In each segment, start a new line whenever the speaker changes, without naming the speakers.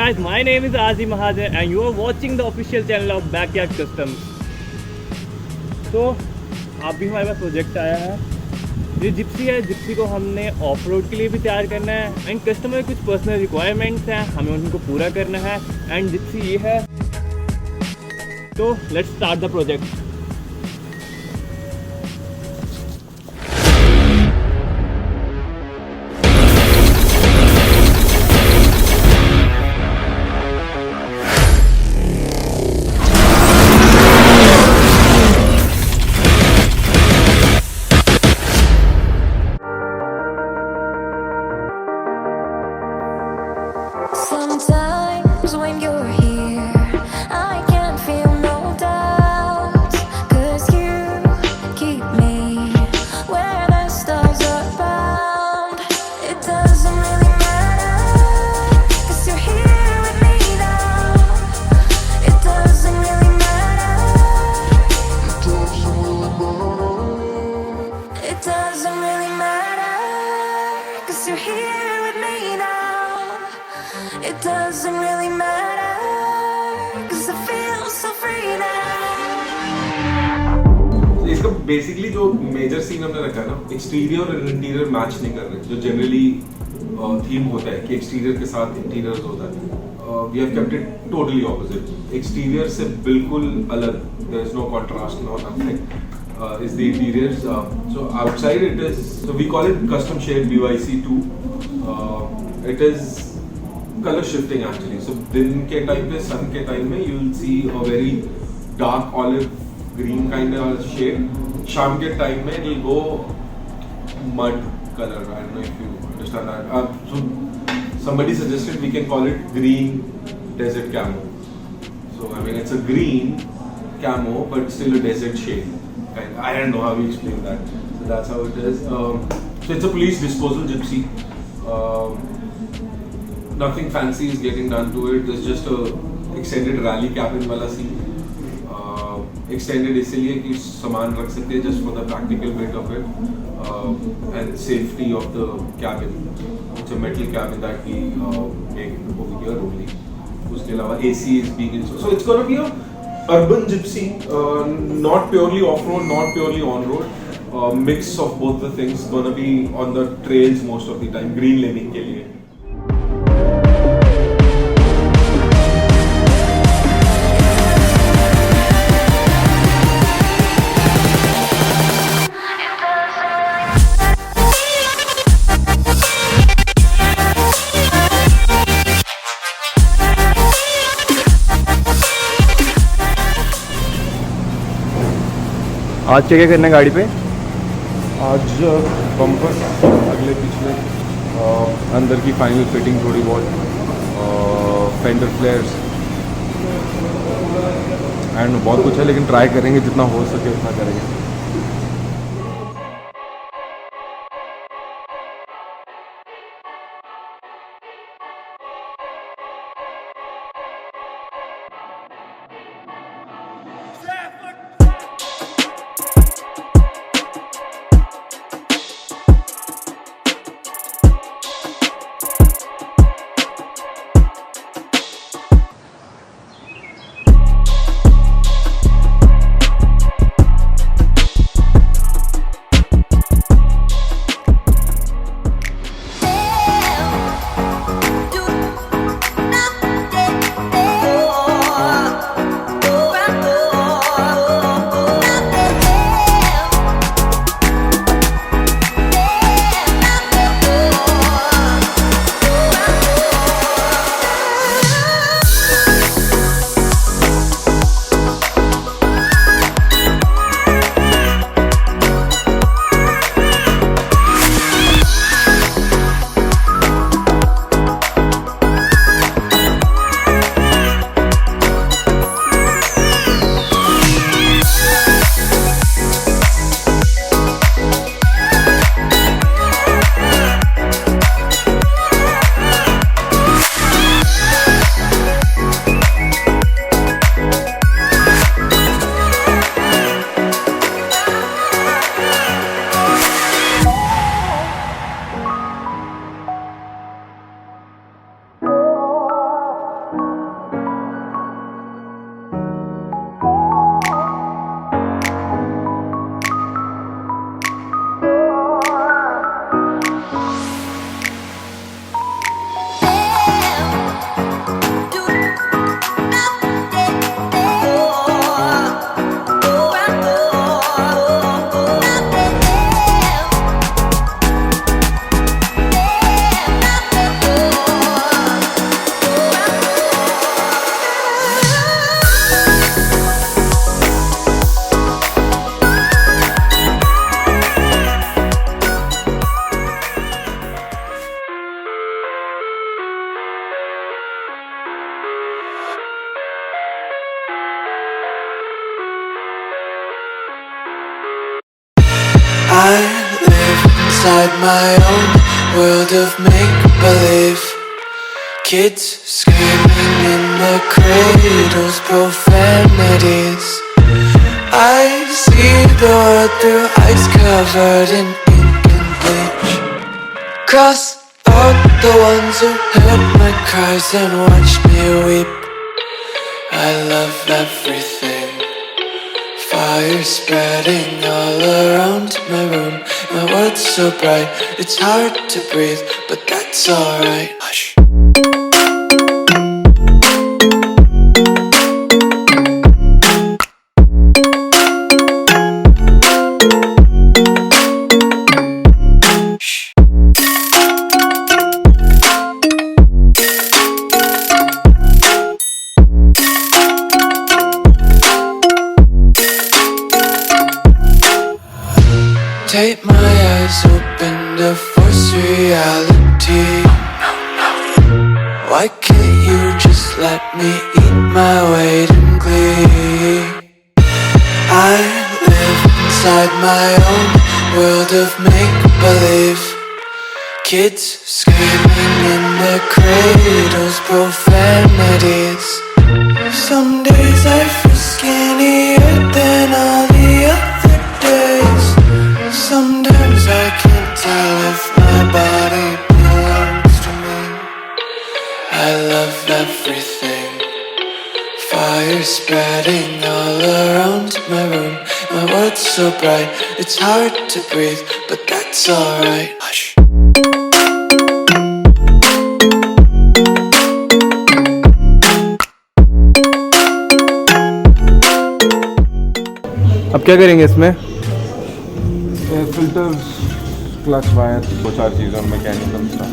guys, my name is Azim Mahajan and you are watching the official channel of Backyard Customs. तो आप भी हमारे पास project आया है। ये जिप्सी है, जिप्सी को हमने ऑफ रोड के लिए भी तैयार करना है एंड कस्टमर के कुछ पर्सनल रिक्वायरमेंट्स हैं, हमें उनको पूरा करना है एंड जिप्सी ये है। तो let's start the project.
Sometimes when you're here, I can feel no doubt, 'cause you keep me where the stars are bound. It doesn't really matter, 'cause you're here with me now. It doesn't really matter. It doesn't really matter, 'cause you're here with me now. It doesn't really matter, 'cause I feel so free now.
इसका basically जो major scene हमने रखा है ना, exterior और interior match नहीं कर रहे, जो जनरली थीम होता है कि एक्सटीरियर के साथ इंटीरियर होता है। We have kept it totally opposite. Exterior से बिल्कुल अलग, there is no contrast, no nothing is the interior. So outside it is, so we call it custom shade BYC2। It is color shifting actually. So दिन के time पे, सन के time में you will see a very dark olive green kind of shade. शाम के time में it will go mud color. I don't know if you understand that. So somebody suggested we can call it green desert camo. So I mean it's a green camo but still a desert shade. I don't know how we explain that. So that's how it is. So it's a police disposal gypsy. Nothing fancy is getting done to it. There's just a extended rally cabin वाला scene. Extended इसलिए कि सामान रख सकते हैं just for the practical bit of it and safety of the cabin. It's a metal cabin that we make over here only. उसके अलावा AC is being installed. So it's gonna be a urban gypsy, not purely off-road, not purely on-road. Mix of both the things. Gonna be on the trails most of the time. Green laning के लिए.
आज क्या क्या करना है गाड़ी पे?
आज बम्पर, अगले पिछले, अंदर की फाइनल फिटिंग थोड़ी बहुत, फेंडर फ्लेयर्स एंड बहुत कुछ है, लेकिन ट्राई करेंगे जितना हो सके उतना करेंगे।
I live inside my own world of make-believe. Kids screaming in their cradles, profanities. I see the world through ice covered in ink and bleach. Cross out the ones who heard my cries and watched me weep. I love everything. Fire spreading all around my room. My world's so bright, it's hard to breathe, but that's alright. Hush. Take my eyes open to force reality. Why can't you just let me eat my weight in glee? I live inside my own world of make-believe. Kids screaming in their cradles, profanities. Some days I feel skinnier than all the other days. Sometimes I can't tell if my body belongs to me. I love everything. Fire spreading all around my room. My world's so bright, it's hard to breathe, but that's alright. Hush.
अब क्या करेंगे इसमें?
Filters, clutch wire, 2-4 चीज़ें mechanical stuff.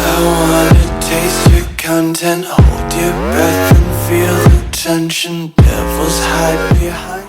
I wanna taste your content, hold your breath and feel the tension. Devils hide behind.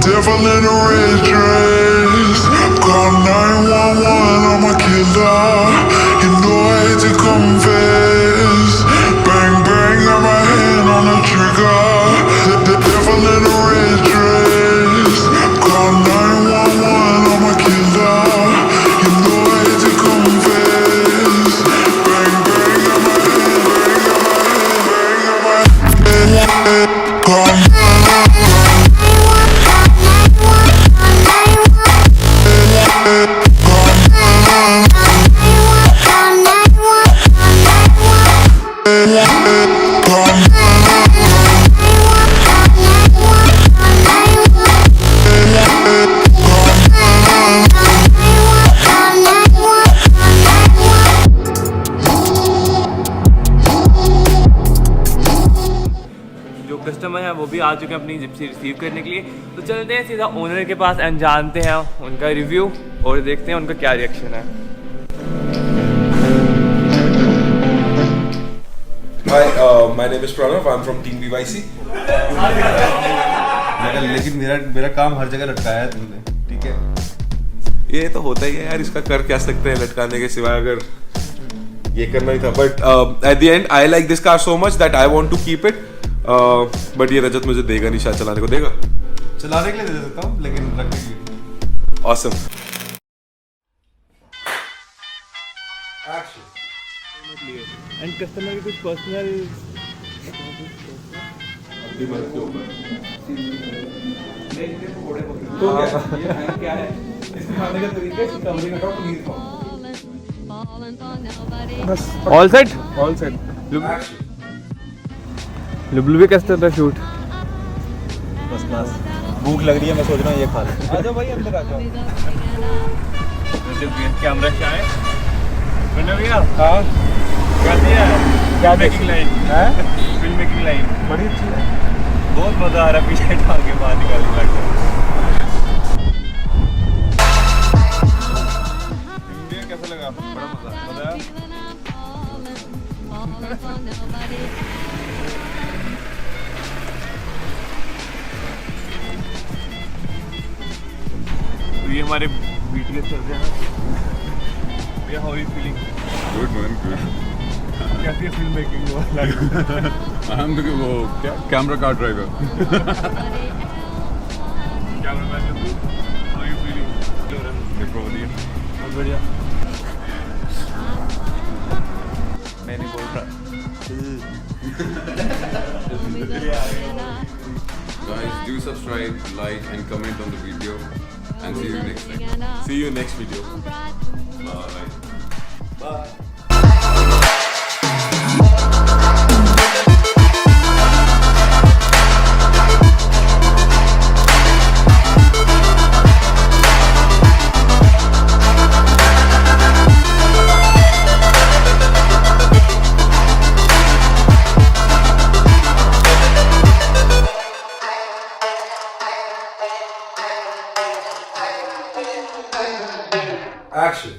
Devil in a red dress. Call 911, I'm a killer. You know I hate to confess. Bang, bang, got my hand on the trigger. The devil in a red dress. Call 911, I'm a killer. You know I hate to confess. Bang,
भी आ चुके हैं अपनी Gypsy receive करने के लिए। तो चलते हैं सीधा ओनर के पास एंड जानते हैं उनका रिव्यू और देखते हैं उनका क्या रिएक्शन है।
Hi, my name is Pranav. I'm from Team BYC.
लेकिन मेरा काम हर जगह लटकाया है तुमने, ठीक है?
ये तो होता ही है यार, इसका कर क्या सकते हैं लटकाने के सिवाय, अगर ये करना ही था। But at the end I like this car so much that I want to keep it. But ये रजत मुझे देगा नहीं, शायद चलाने को देगा।
चलाने के लिए दे सकता हूँ, लेकिन रखने के लिए
Awesome.
एंड कस्टमर की कुछ पर्सनल
तो क्या है इसके खाने का तरीका है, कमरे का टॉप नीचे खाओ।
All set
all set.
लुबलु भी कैसे था शूट?
बस क्लास। भूख लग रही है, मैं सोच रहा हूँ ये खा लें। आ जाओ भाई, अंदर आ जाओ।
कैमरा क्या है भैया?
हाँ
कैसी है क्या मेकिंग लाइन है? फिल्म मेकिंग लाइन
बड़ी अच्छी है।
बहुत मजा आ रहा है, पीछे टांग के बाहर निकालने लग गया।
कैसा लगा? बड़ा मजा आया।
तो ये हमारे बीटीएस चलते हैं ना। How are you feeling?
Good man, good.
कैसी है फिल्म मेकिंग?
आई एम वो क्या camera car driver.
Cameraman how are you feeling? बहुत बढ़िया। मैं नहीं बोल रहा।
Guys, do subscribe, like and comment on the video and see you next time.
See you next video.
Bye.
Action.